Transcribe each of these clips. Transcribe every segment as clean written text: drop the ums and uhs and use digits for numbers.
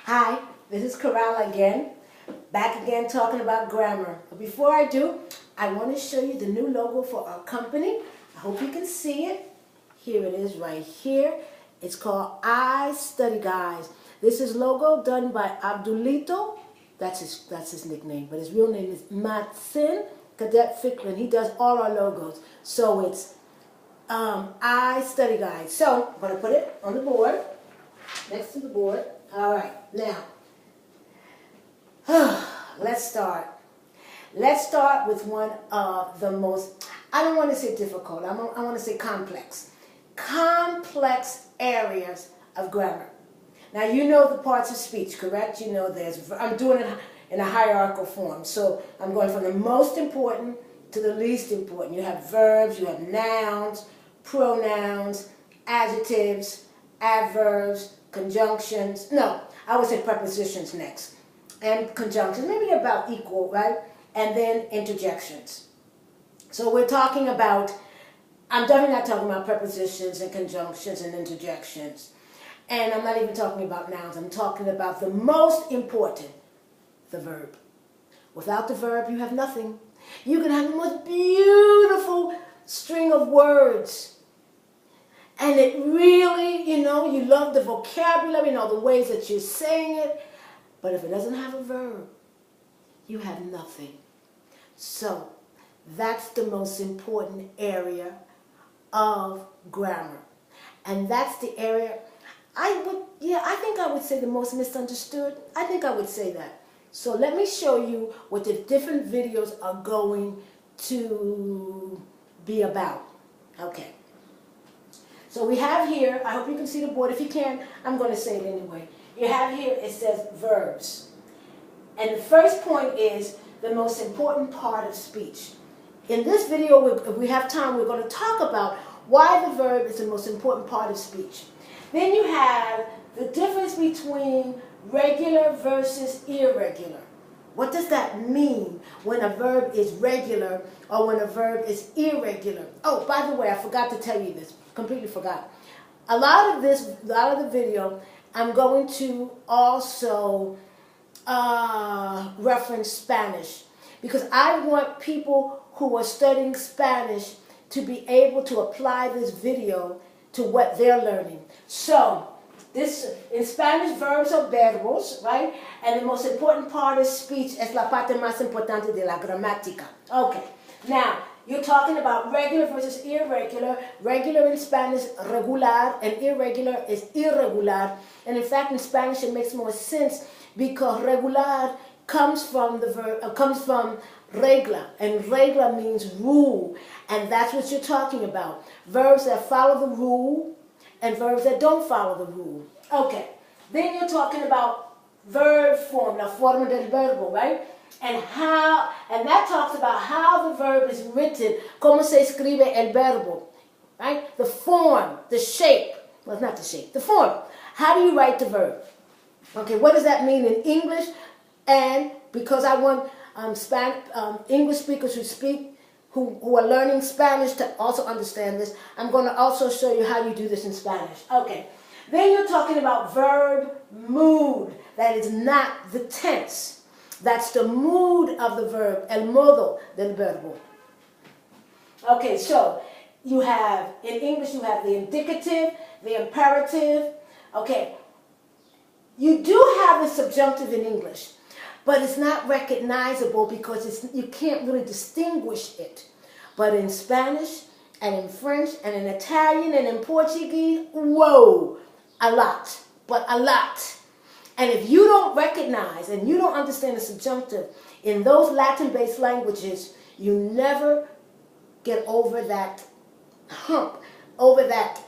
Hi, this is Corral again, back again talking about grammar. But before I do, I want to show you the new logo for our company. I hope you can see it. Here it is right here. It's called I Study Guys. This is logo done by Abdulito. That's his nickname, but his real name is Matsin Cadet Ficklin. He does all our logos. So it's I Study Guys. So I'm going to put it on the board, next to the board. All right, now, let's start. Let's start with one of the most, I don't want to say difficult, I want to say complex areas of grammar. Now, you know the parts of speech, correct? You know I'm doing it in a hierarchical form. So I'm going from the most important to the least important. You have verbs, you have nouns, pronouns, adjectives, adverbs, conjunctions. No, I would say prepositions next. And conjunctions, maybe about equal, right? And then interjections. So we're talking about, I'm definitely not talking about prepositions and conjunctions and interjections. And I'm not even talking about nouns. I'm talking about the most important, the verb. Without the verb, you have nothing. You can have the most beautiful string of words. And it really, you love the vocabulary, the ways that you're saying it. But if it doesn't have a verb, you have nothing. So that's the most important area of grammar. And that's the area, I think I would say the most misunderstood. I think I would say that. So let me show you what the different videos are going to be about. Okay. So we have here, I hope you can see the board. If you can, I'm going to say it anyway. You have here, it says verbs. And the first point is the most important part of speech. In this video, if we have time, we're going to talk about why the verb is the most important part of speech. Then you have the difference between regular versus irregular. What does that mean when a verb is regular or when a verb is irregular? Oh, by the way, I forgot to tell you this. Completely forgot. A lot of the video, I'm going to also reference Spanish because I want people who are studying Spanish to be able to apply this video to what they're learning. So, in Spanish, verbs are verbos, right? And the most important part of speech es la parte más importante de la gramática. Okay, now, you're talking about regular versus irregular. Regular in Spanish, regular, and irregular is irregular. And in fact, in Spanish, it makes more sense because regular comes from regla, and regla means rule, and that's what you're talking about. Verbs that follow the rule and verbs that don't follow the rule. Okay, then you're talking about verb form, la forma del verbo, right? And that talks about how the verb is written, cómo se escribe el verbo, right? The form, the shape, well, not the shape, the form. How do you write the verb? Okay, what does that mean in English? And because I want English speakers who are learning Spanish to also understand this, I'm going to also show you how you do this in Spanish. Okay, then you're talking about verb mood. That is not the tense. That's the mood of the verb, el modo del verbo. Okay, so in English you have the indicative, the imperative. Okay, you do have the subjunctive in English, but it's not recognizable because you can't really distinguish it. But in Spanish, and in French, and in Italian, and in Portuguese, whoa, a lot, but a lot. And if you don't recognize and you don't understand the subjunctive in those Latin-based languages, you never get over that hump, over that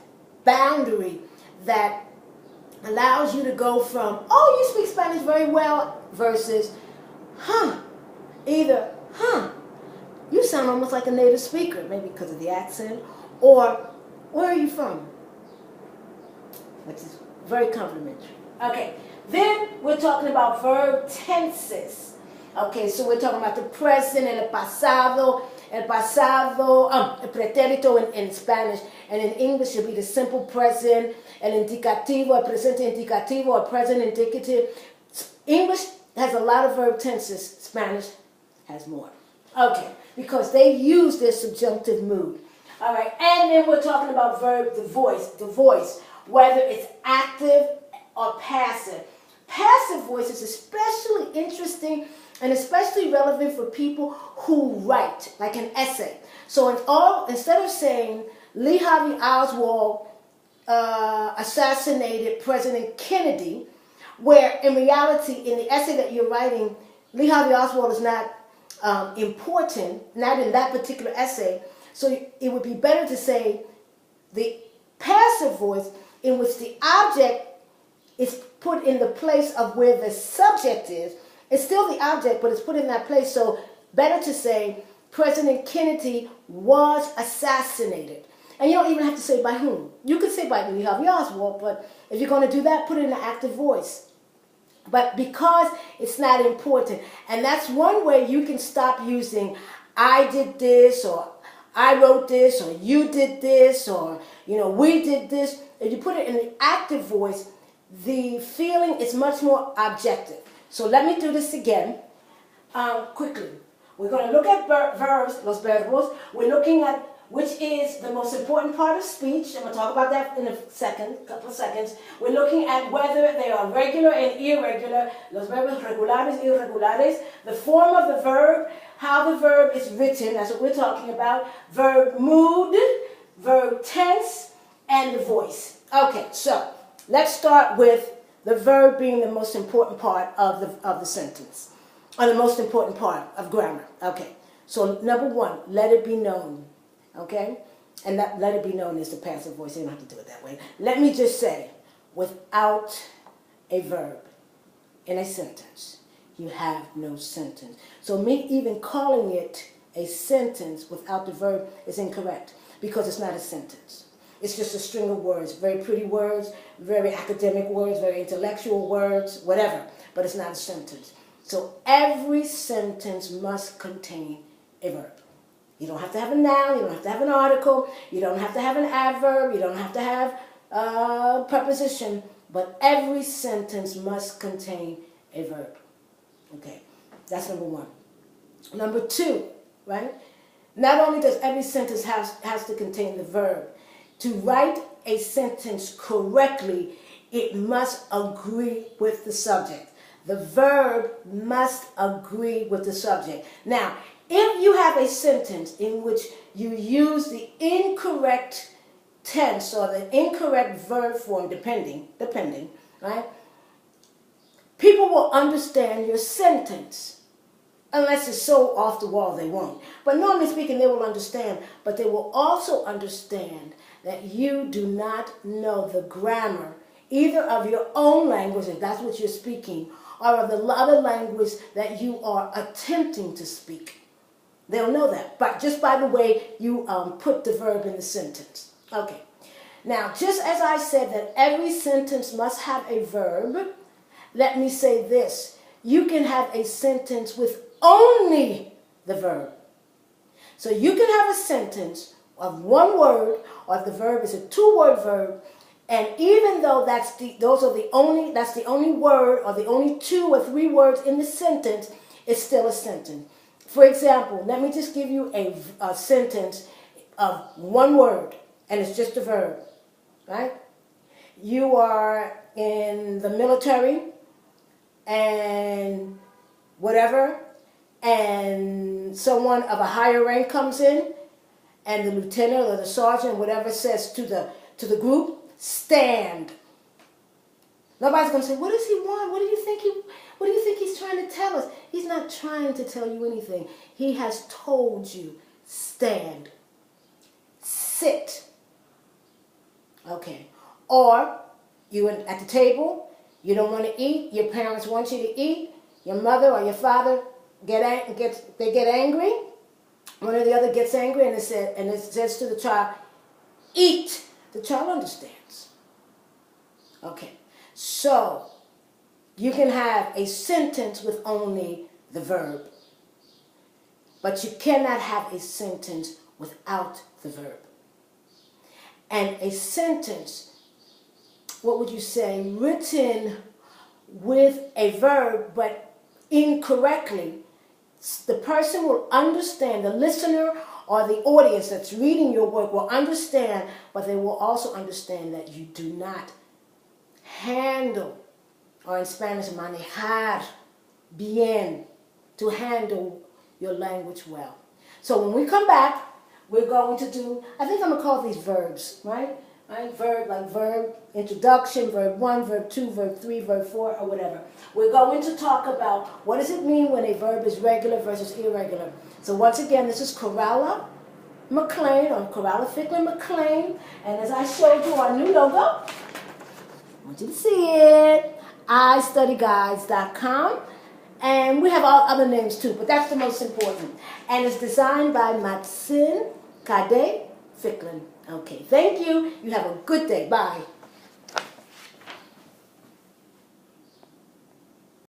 boundary that allows you to go from, oh, you speak Spanish very well, versus, either, you sound almost like a native speaker, maybe because of the accent, or where are you from? Which is very complimentary. Okay. Then we're talking about verb tenses. Okay, so we're talking about the present and el pasado, el pretérito in Spanish, and in English it'll be the simple present, el indicativo, el presente indicativo, el present indicative, English has a lot of verb tenses. Spanish has more. Okay, because they use their subjunctive mood. All right, and then we're talking about verb, the voice, whether it's active or passive. Passive voice is especially interesting and especially relevant for people who write, like an essay. So instead of saying Lee Harvey Oswald assassinated President Kennedy, where in reality, in the essay that you're writing, Lee Harvey Oswald is not important, not in that particular essay. So it would be better to say the passive voice in which the object is put in the place of where the subject is. It's still the object, but it's put in that place. So better to say President Kennedy was assassinated. And you don't even have to say by whom. You could say by Lee Harvey Oswald, but if you're going to do that, put it in the active voice. But because it's not important, and that's one way you can stop using I did this, or I wrote this, or you did this, or we did this. If you put it in the active voice, the feeling is much more objective. So let me do this again quickly. We're going to look at verbs, los verbos. We're looking at which is the most important part of speech. I'm going to talk about that in a couple of seconds. We're looking at whether they are regular and irregular, los verbos regulares, irregulares, the form of the verb, how the verb is written, that's what we're talking about, verb mood, verb tense, and the voice. Okay, so let's start with the verb being the most important part of the sentence, or the most important part of grammar. Okay, so number one, let it be known. Okay? And that let it be known is the passive voice. You don't have to do it that way. Let me just say, without a verb in a sentence, you have no sentence. So me even calling it a sentence without the verb is incorrect because it's not a sentence. It's just a string of words, very pretty words, very academic words, very intellectual words, whatever, but it's not a sentence. So every sentence must contain a verb. You don't have to have a noun, you don't have to have an article, you don't have to have an adverb, you don't have to have a preposition, but every sentence must contain a verb. Okay, that's number one. Number two, right? Not only does every sentence has to contain the verb, to write a sentence correctly, it must agree with the subject. The verb must agree with the subject. Now, if you have a sentence in which you use the incorrect tense or the incorrect verb form, depending, right? People will understand your sentence. Unless it's so off the wall, they won't. But normally speaking, they will understand. But they will also understand that you do not know the grammar, either of your own language, if that's what you're speaking, or of the other language that you are attempting to speak. They'll know that, but just by the way you put the verb in the sentence. Okay. Now, just as I said that every sentence must have a verb, let me say this. You can have a sentence with only the verb. So you can have a sentence of one word, or if the verb is a two-word verb, and even though that's the only word, or the only two or three words in the sentence, it's still a sentence. For example, let me just give you a sentence of one word, and it's just a verb, right? You are in the military, and whatever, and someone of a higher rank comes in, and the lieutenant or the sergeant, whatever, says to the group, stand. Nobody's going to say, what does he want? What do you think he's trying to tell us? He's not trying to tell you anything. He has told you, stand, sit. Okay. Or you at the table, you don't want to eat, your parents want you to eat, your mother or your father get angry, one or the other gets angry, and it says to the child, eat. The child understands. Okay. So, you can have a sentence with only the verb, but you cannot have a sentence without the verb. And a sentence, what would you say, written with a verb but incorrectly, the person will understand, the listener or the audience that's reading your work will understand, but they will also understand that you do not handle, or in Spanish, manejar bien, to handle your language well. So when we come back, we're going to do, I think I'm going to call these verbs, right? Verb, like verb, introduction, verb 1, verb 2, verb 3, verb 4, or whatever. We're going to talk about what does it mean when a verb is regular versus irregular. So once again, this is Coralla McLean, or Coralla Fickler McLean, and as I showed you our new logo, I want you to see it, istudyguides.com, and we have all other names too, but that's the most important. And it's designed by Maxine Cadet Ficklin. Okay, thank you. You have a good day. Bye.